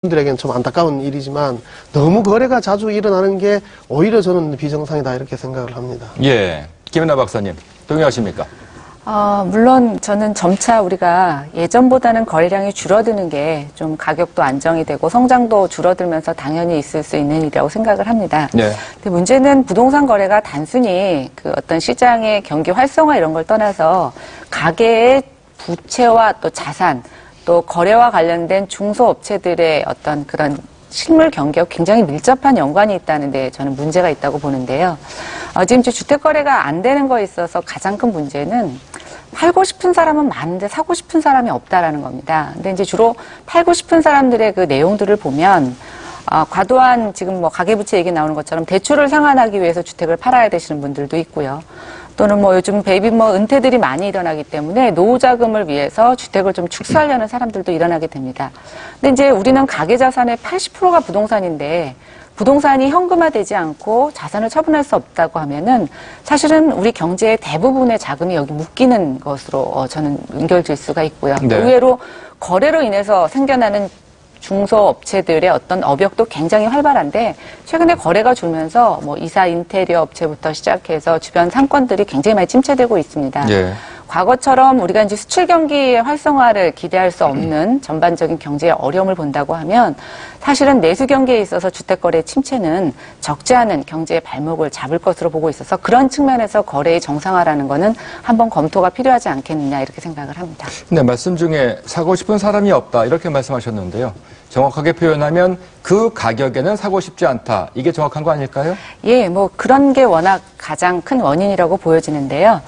분들에게는 좀 안타까운 일이지만 너무 거래가 자주 일어나는 게 오히려 저는 비정상이다 이렇게 생각을 합니다. 예, 김연아 박사님 동의하십니까? 물론 저는 점차 우리가 예전보다는 거래량이 줄어드는 게 좀 가격도 안정이 되고 성장도 줄어들면서 당연히 있을 수 있는 일이라고 생각을 합니다. 네. 근데 문제는 부동산 거래가 단순히 그 어떤 시장의 경기 활성화 이런 걸 떠나서 가계의 부채와 또 자산 또 거래와 관련된 중소업체들의 어떤 그런 실물 경기와 굉장히 밀접한 연관이 있다는 데 저는 문제가 있다고 보는데요. 지금 주택 거래가 안 되는 거에 있어서 가장 큰 문제는 팔고 싶은 사람은 많은데 사고 싶은 사람이 없다라는 겁니다. 근데 이제 주로 팔고 싶은 사람들의 그 내용들을 보면 과도한 지금 뭐 가계부채 얘기 나오는 것처럼 대출을 상환하기 위해서 주택을 팔아야 되시는 분들도 있고요. 또는 뭐 요즘 베이비머 은퇴들이 많이 일어나기 때문에 노후 자금을 위해서 주택을 좀 축소하려는 사람들도 일어나게 됩니다. 근데 이제 우리는 가계 자산의 80%가 부동산인데 부동산이 현금화되지 않고 자산을 처분할 수 없다고 하면은 사실은 우리 경제의 대부분의 자금이 여기 묶이는 것으로 저는 연결될 수가 있고요. 네. 의외로 거래로 인해서 생겨나는 중소업체들의 어떤 업역도 굉장히 활발한데 최근에 거래가 줄면서 뭐 이사 인테리어 업체부터 시작해서 주변 상권들이 굉장히 많이 침체되고 있습니다. 예. 과거처럼 우리가 이제 수출 경기의 활성화를 기대할 수 없는 전반적인 경제의 어려움을 본다고 하면 사실은 내수 경기에 있어서 주택 거래 침체는 적지 않은 경제의 발목을 잡을 것으로 보고 있어서 그런 측면에서 거래의 정상화라는 거는 한번 검토가 필요하지 않겠느냐 이렇게 생각을 합니다. 네, 말씀 중에 사고 싶은 사람이 없다 이렇게 말씀하셨는데요. 정확하게 표현하면 그 가격에는 사고 싶지 않다. 이게 정확한 거 아닐까요? 예, 뭐 그런 게 워낙 가장 큰 원인이라고 보여지는데요.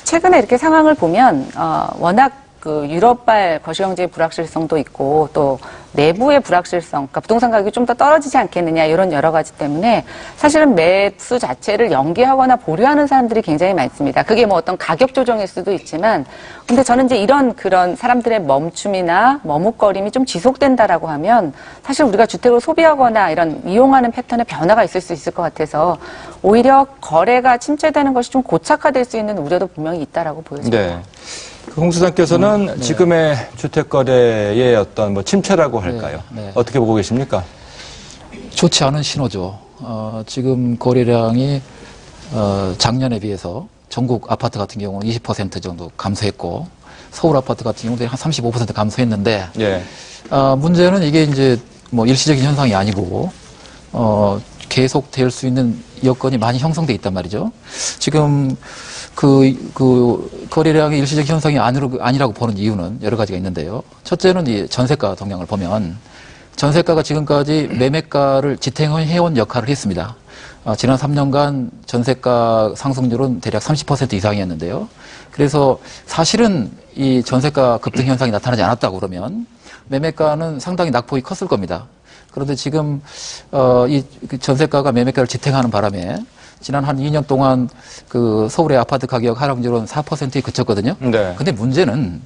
최근에 이렇게 상황을 보면 워낙 그 유럽발 거시경제의 불확실성도 있고 또 내부의 불확실성, 그러니까 부동산 가격이 좀 더 떨어지지 않겠느냐 이런 여러 가지 때문에 사실은 매수 자체를 연기하거나 보류하는 사람들이 굉장히 많습니다. 그게 뭐 어떤 가격 조정일 수도 있지만 근데 저는 이제 이런 그런 사람들의 멈춤이나 머뭇거림이 좀 지속된다라고 하면 사실 우리가 주택을 소비하거나 이런 이용하는 패턴에 변화가 있을 수 있을 것 같아서 오히려 거래가 침체되는 것이 좀 고착화될 수 있는 우려도 분명히 있다라고 보여집니다. 네. 홍 수장께서는 네. 지금의 주택 거래의 어떤 뭐 침체라고 할까요? 네, 네. 어떻게 보고 계십니까? 좋지 않은 신호죠. 지금 거래량이 작년에 비해서 전국 아파트 같은 경우는 20% 정도 감소했고 서울 아파트 같은 경우도 한 35% 감소했는데 예. 문제는 이게 이제 뭐 일시적인 현상이 아니고 계속될 수 있는 여건이 많이 형성돼 있단 말이죠. 지금 그 거래량이 일시적 현상이 아니라고 보는 이유는 여러 가지가 있는데요. 첫째는 이 전세가 동향을 보면 전세가가 지금까지 매매가를 지탱해온 역할을 했습니다. 지난 3년간 전세가 상승률은 대략 30% 이상이었는데요. 그래서 사실은 이 전세가 급등 현상이 나타나지 않았다고 그러면 매매가는 상당히 낙폭이 컸을 겁니다. 그런데 지금 이 전세가가 매매가를 지탱하는 바람에 지난 한 2년 동안 그 서울의 아파트 가격 하락률은 4%에 그쳤거든요. 네. 근데 문제는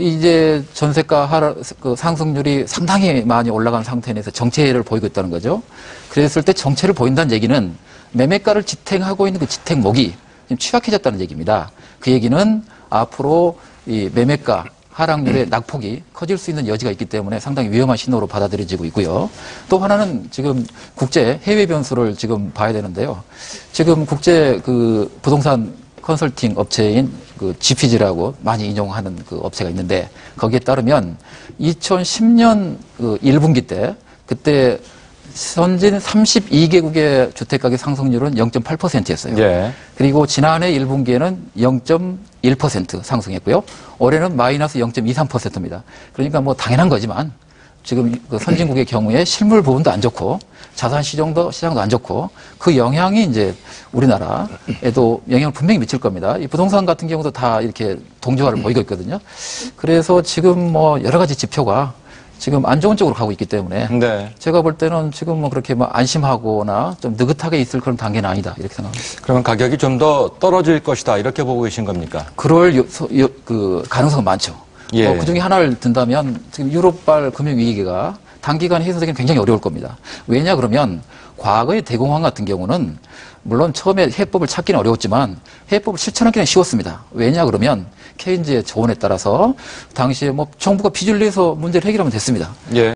이제 전세가 그 상승률이 상당히 많이 올라간 상태에서 정체를 보이고 있다는 거죠. 그랬을 때 정체를 보인다는 얘기는 매매가를 지탱하고 있는 그 지탱목이 지금 취약해졌다는 얘기입니다. 그 얘기는 앞으로 이 매매가 하락률의 낙폭이 커질 수 있는 여지가 있기 때문에 상당히 위험한 신호로 받아들여지고 있고요. 또 하나는 지금 국제 해외 변수를 지금 봐야 되는데요. 지금 국제 그 부동산 컨설팅 업체인 그 GPG라고 많이 인용하는 그 업체가 있는데 거기에 따르면 2010년 그 1분기 때 그때 선진 32개국의 주택가격 상승률은 0.8%였어요. 예. 그리고 지난해 1분기에는 0.1% 상승했고요. 올해는 마이너스 0.23%입니다. 그러니까 뭐 당연한 거지만 지금 그 선진국의 경우에 실물 부분도 안 좋고 자산 시장도 안 좋고 그 영향이 이제 우리나라에도 영향을 분명히 미칠 겁니다. 이 부동산 같은 경우도 다 이렇게 동조화를 보이고 있거든요. 그래서 지금 뭐 여러 가지 지표가 지금 안 좋은 쪽으로 가고 있기 때문에 네. 제가 볼 때는 지금 뭐 그렇게 뭐 안심하거나 좀 느긋하게 있을 그런 단계는 아니다 이렇게 생각합니다. 그러면 가격이 좀 더 떨어질 것이다 이렇게 보고 계신 겁니까? 그럴 그 가능성은 많죠. 예. 그 중에 하나를 든다면 지금 유럽발 금융위기가 단기간에 해소되기는 굉장히 어려울 겁니다. 왜냐 그러면 과거의 대공황 같은 경우는 물론 처음에 해법을 찾기는 어려웠지만 해법을 실천하기는 쉬웠습니다. 왜냐 그러면 케인즈의 조언에 따라서 당시에 뭐 정부가 빚을 내서 문제를 해결하면 됐습니다. 예.